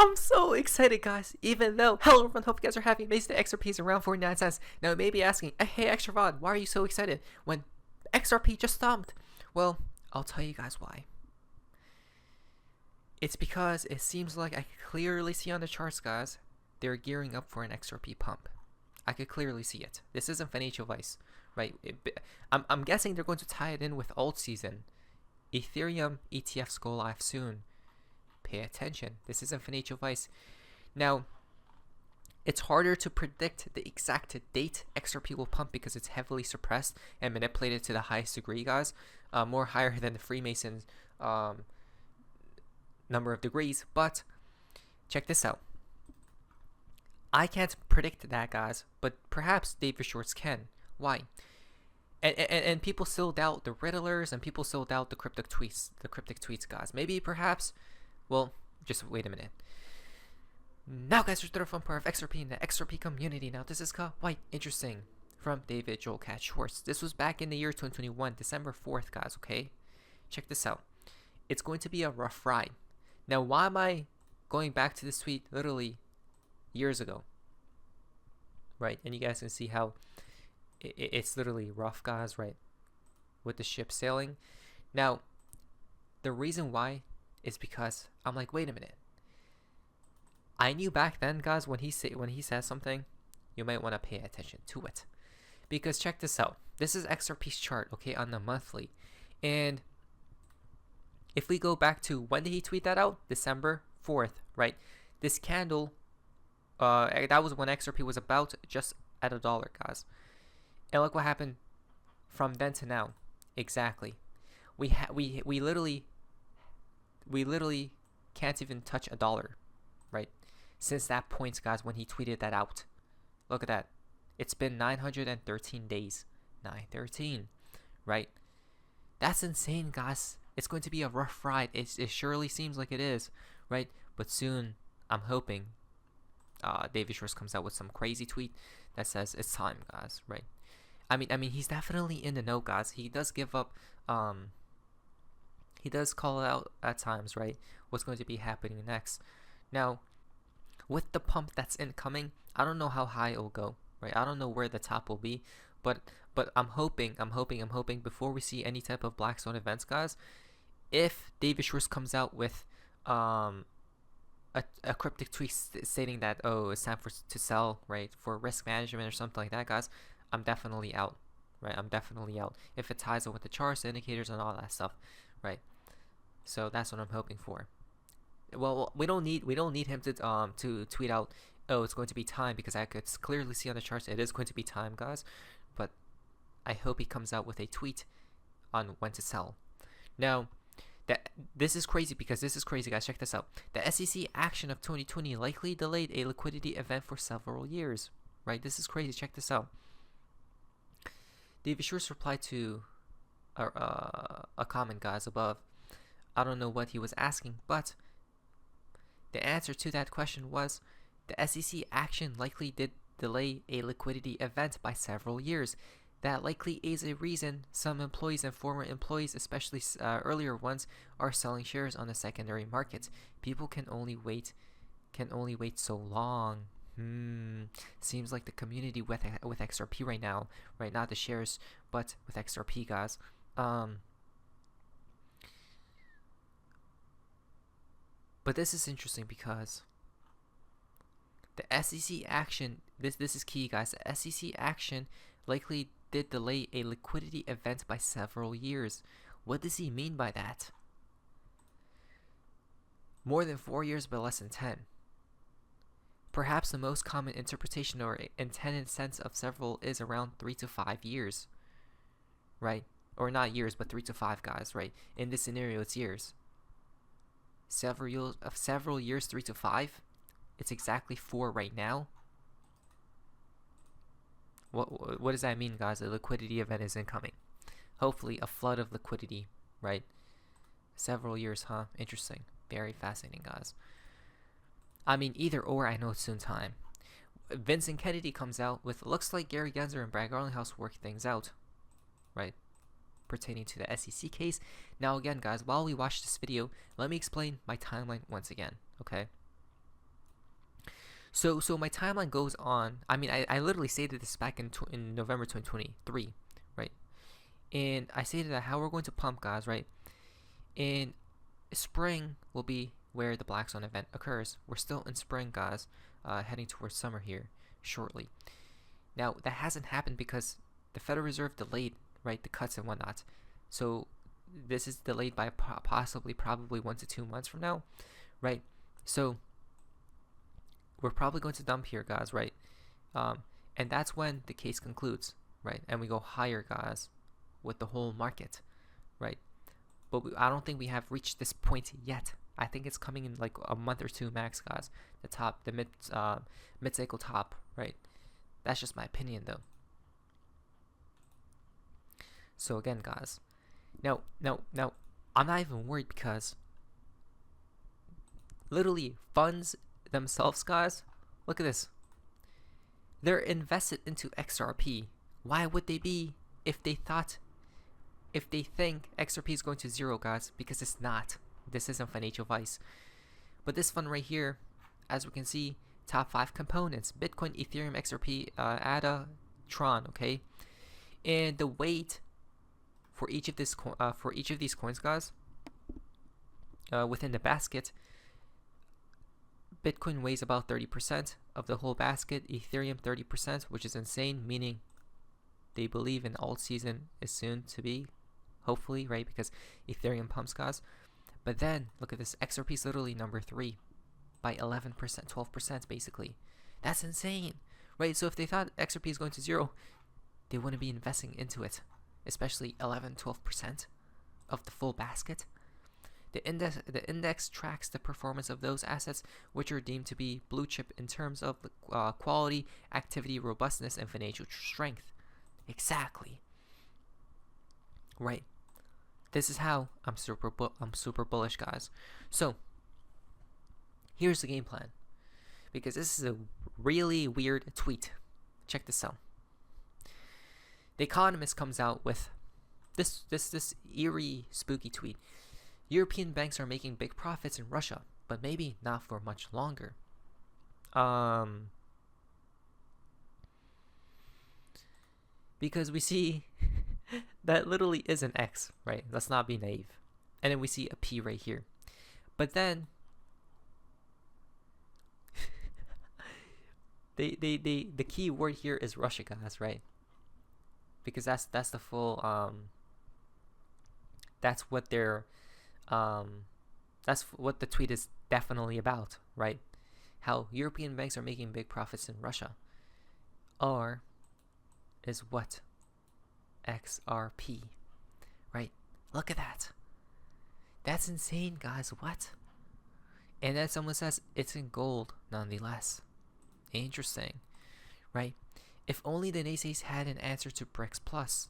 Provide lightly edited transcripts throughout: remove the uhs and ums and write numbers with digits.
I'm so excited, guys. Even though, hello everyone, hope you guys are happy. Amazing, the XRP is around 49 cents. Now you may be asking, hey XRVOD, why are you so excited when XRP just stopped? Well, I'll tell you guys why. It's because it seems like I can clearly see on the charts, guys, they're gearing up for an XRP pump. I could clearly see it. This isn't financial advice, right? I'm guessing they're going to tie it in with alt season. Ethereum ETFs go live soon. Pay attention. This isn't financial advice. Now, it's harder to predict the exact date XRP will pump because it's heavily suppressed and manipulated to the highest degree, guys. More higher than the Freemasons number of degrees. But check this out. I can't predict that, guys, but perhaps David Schwartz can. Why? And people still doubt the Riddlers, and people still doubt the cryptic tweets, guys. Maybe, perhaps, well, just wait a minute. Now, guys, we're the fun part of XRP in the XRP community. Now, this is quite interesting from David Joel Cat Schwartz. This was back in the year 2021, December 4th, guys, okay? Check this out. It's going to be a rough ride. Now, why am I going back to this tweet literally years ago? Right? And you guys can see how it's literally rough, guys, right? With the ship sailing. Now, the reason why is because I'm like, wait a minute. I knew back then, guys, when he says something, you might want to pay attention to it. Because check this out. This is XRP's chart, okay, on the monthly. And if we go back to, when did he tweet that out? December 4th, right? This candle, that was when XRP was about just at $1, guys. And look what happened from then to now. Exactly. We literally can't even touch $1, right? Since that point, guys, when he tweeted that out. Look at that. It's been 913 days. 913, right? That's insane, guys. It's going to be a rough ride. It surely seems like it is, right? But soon, I'm hoping David Schwartz comes out with some crazy tweet that says it's time, guys, right? I mean, he's definitely in the know, guys. He does give up. He does call out at times, right? What's going to be happening next? Now, with the pump that's incoming, I don't know how high it will go, right? I don't know where the top will be, but I'm hoping before we see any type of black swan events, guys, if David Schwartz comes out with a cryptic tweet stating that, oh, it's time to sell, right, for risk management or something like that, guys, I'm definitely out, right? I'm definitely out if it ties in with the charts, the indicators, and all that stuff, right? So that's what I'm hoping for. Well, we don't need him to tweet out, oh, it's going to be time, because I could clearly see on the charts it is going to be time, guys. But I hope he comes out with a tweet on when to sell. Now, this is crazy, because this is crazy, guys. Check this out. The SEC action of 2020 likely delayed a liquidity event for several years, right? This is crazy. Check this out. David Schwartz replied to a comment, guys, above. I don't know what he was asking, but the answer to that question was the SEC action likely did delay a liquidity event by several years. That likely is a reason some employees and former employees, especially earlier ones, are selling shares on the secondary market. People can only wait so long. Seems like the community with XRP right now, right? Not the shares, but with XRP, guys. But this is interesting because the SEC action, this is key, guys. The SEC action likely did delay a liquidity event by several years. What does he mean by that? More than 4 years, but less than 10. Perhaps the most common interpretation or intended sense of several is around 3 to 5 years, right? Or not years, but 3 to 5, guys, right? In this scenario, it's years. Several years, 3 to 5. It's exactly 4 right now. What does that mean, guys? A liquidity event is incoming. Hopefully, a flood of liquidity, right? Several years, huh? Interesting. Very fascinating, guys. I mean, either or, I know it's soon time. Vincent Kennedy comes out with, looks like Gary Gensler and Brad Garlinghouse work things out, right? Pertaining to the SEC case. Now again, guys, while we watch this video, let me explain my timeline once again, okay? So my timeline goes on. I mean, I literally stated this back in November 2023, right? And I stated that how we're going to pump, guys, right? And spring will be where the black swan event occurs. We're still in spring, guys, heading towards summer here shortly. Now, that hasn't happened because the Federal Reserve delayed, right, the cuts and whatnot. So this is delayed by probably 1 to 2 months from now, right? So we're probably going to dump here, guys, right? And that's when the case concludes, right? And we go higher, guys, with the whole market, right? But I don't think we have reached this point yet. I think it's coming in like a month or two max, guys. The mid-cycle top, right? That's just my opinion, though. So again, guys, now, I'm not even worried because literally funds themselves, guys, look at this. They're invested into XRP. Why would they be if they think XRP is going to zero, guys? Because it's not. This isn't financial advice. But this fund right here, as we can see, top 5 components: Bitcoin, Ethereum, XRP, ADA, Tron. Okay, and the weight for each of these coins, guys, within the basket, Bitcoin weighs about 30% of the whole basket, Ethereum 30%, which is insane, meaning they believe an alt season is soon to be, hopefully, right? Because Ethereum pumps, guys. But then look at this, XRP is literally number 3 by 11%, 12% basically. That's insane, right? So if they thought XRP is going to zero, they wouldn't be investing into it, especially 11-12% of the full basket. The index tracks the performance of those assets which are deemed to be blue chip in terms of quality, activity, robustness, and financial strength. Exactly. Right. This is how I'm super bullish, guys. So here's the game plan, because this is a really weird tweet. Check this out. The Economist comes out with this eerie, spooky tweet. European banks are making big profits in Russia, but maybe not for much longer. Because we see that literally is an X, right? Let's not be naive. And then we see a P right here. But then the key word here is Russia, guys, right? Because that's the full that's what they're that's what the tweet is definitely about, right? How European banks are making big profits in Russia. R is what? XRP, right? Look at that. That's insane, guys. What? And then someone says it's in gold nonetheless. Interesting, right? If only the naysays had an answer to BRICS Plus.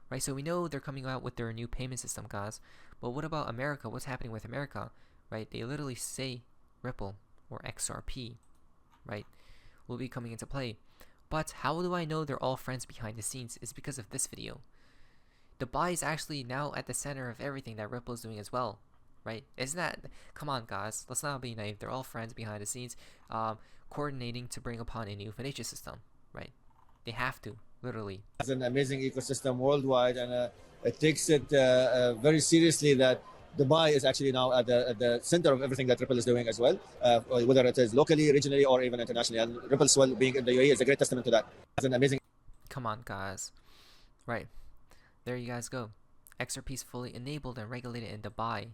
Right, so we know they're coming out with their new payment system, guys. But what about America? What's happening with America? Right, they literally say Ripple or XRP, right, will be coming into play. But how do I know they're all friends behind the scenes? Is because of this video. The buy is actually now at the center of everything that Ripple is doing as well, right? Isn't that? Come on, guys. Let's not be naive. They're all friends behind the scenes, coordinating to bring upon a new financial system, right? They have to. Literally. It's an amazing ecosystem worldwide, and it takes it very seriously that Dubai is actually now at the center of everything that Ripple is doing as well, whether it is locally, regionally, or even internationally. And Ripple's well being in the UAE is a great testament to that. It's an amazing. Come on, guys. Right. There you guys go. XRP is fully enabled and regulated in Dubai.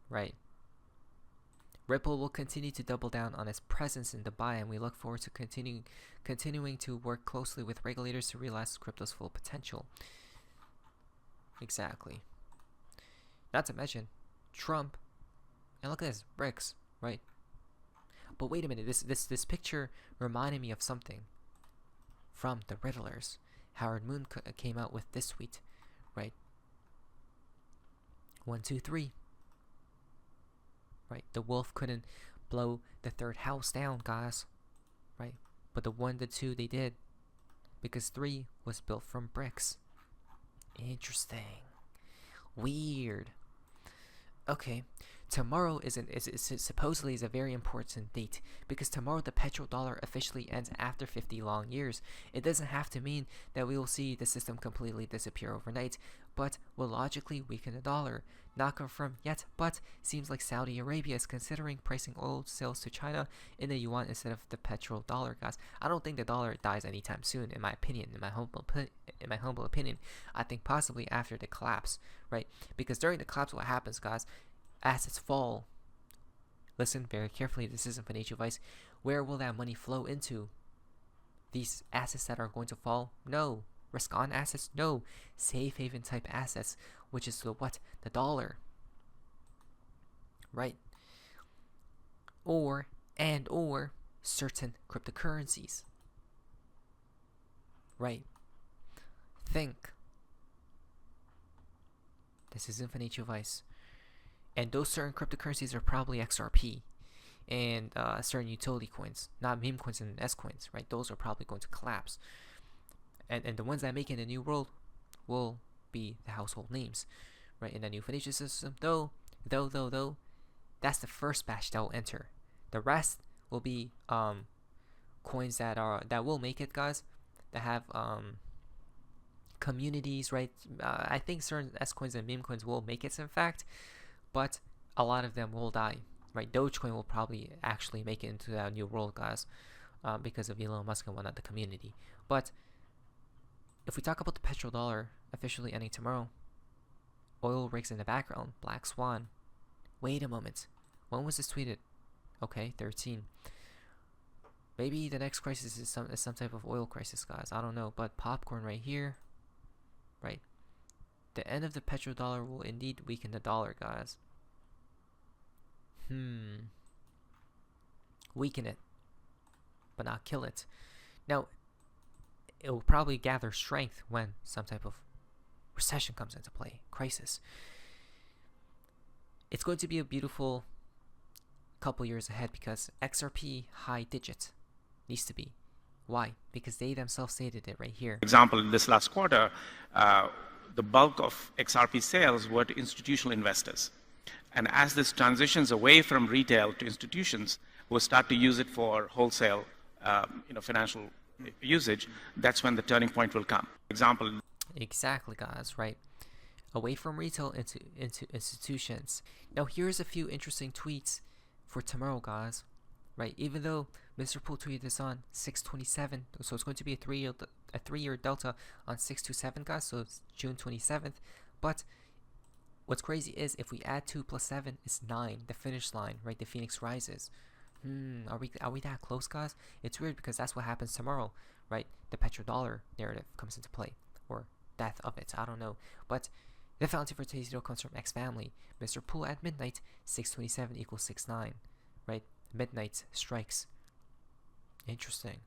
Right. Ripple will continue to double down on its presence in Dubai, and we look forward to continuing to work closely with regulators to realize crypto's full potential. Exactly. Not to mention Trump, and look at this, BRICS, right? But wait a minute, this picture reminded me of something from the Riddlers. Howard Moon came out with this tweet, right? 1, 2, 3. Right, the wolf couldn't blow the third house down, guys. Right, but the 1, the 2 they did, because 3 was built from bricks. Interesting, weird. Okay, tomorrow is supposedly is a very important date, because tomorrow the petrodollar officially ends after 50 long years. It doesn't have to mean that we will see the system completely disappear overnight, but will logically weaken the dollar. Not confirmed yet, but seems like Saudi Arabia is considering pricing oil sales to China in the yuan instead of the petrodollar, guys. I don't think the dollar dies anytime soon, in my opinion, in my humble opinion. I think possibly after the collapse, right? Because during the collapse, what happens, guys? Assets fall. Listen very carefully, this isn't financial advice. Where will that money flow into? These assets that are going to fall? No. Risk on assets? No. Safe haven type assets, which is the what? The dollar. Right. Or certain cryptocurrencies. Right. Think. This isn't financial advice. And those certain cryptocurrencies are probably XRP and certain utility coins, not meme coins and S coins, right? Those are probably going to collapse. And the ones that make it in the new world will be the household names, right? In the new financial system, though, that's the first batch that will enter. The rest will be coins that will make it, guys, that have communities, right? I think certain S coins and meme coins will make it, in fact. But a lot of them will die, right? Dogecoin will probably actually make it into that new world, guys, because of Elon Musk and whatnot, the community. But if we talk about the petrodollar officially ending tomorrow, oil rigs in the background, Black Swan. Wait a moment. When was this tweeted? Okay, 13. Maybe the next crisis is some type of oil crisis, guys. I don't know. But popcorn right here, right? The end of the petrodollar will indeed weaken the dollar, guys. Weaken it, but not kill it. Now, it will probably gather strength when some type of recession comes into play, crisis. It's going to be a beautiful couple years ahead because XRP high digit needs to be. Why? Because they themselves stated it right here. For example, in this last quarter, the bulk of XRP sales were to institutional investors. And as this transitions away from retail to institutions, we'll start to use it for wholesale, financial usage. That's when the turning point will come. Example. Exactly, guys, right? Away from retail into institutions. Now, here's a few interesting tweets for tomorrow, guys. Right? Even though Mr. Poole tweeted this on 6/27, so it's going to be a three-year delta on 6/27, guys. So it's June 27th. But what's crazy is if we add 2 plus 7, it's 9. The finish line, right? The Phoenix rises. Are we that close, guys? It's weird because that's what happens tomorrow, right? The petrodollar narrative comes into play, or death of it. I don't know, but the fountain for today's video comes from X Family. Mr. Poole at midnight, 6/27 equals 6/9, right? Midnight strikes. Interesting.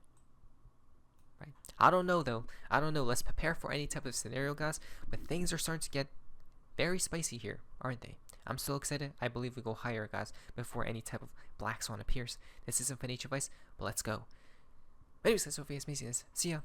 Right. I don't know though. I don't know. Let's prepare for any type of scenario, guys. But things are starting to get very spicy here, aren't they? I'm still excited. I believe we go higher, guys, before any type of black swan appears. This isn't financial advice, but let's go. Anyways, that's Sophia's amazingness. See ya.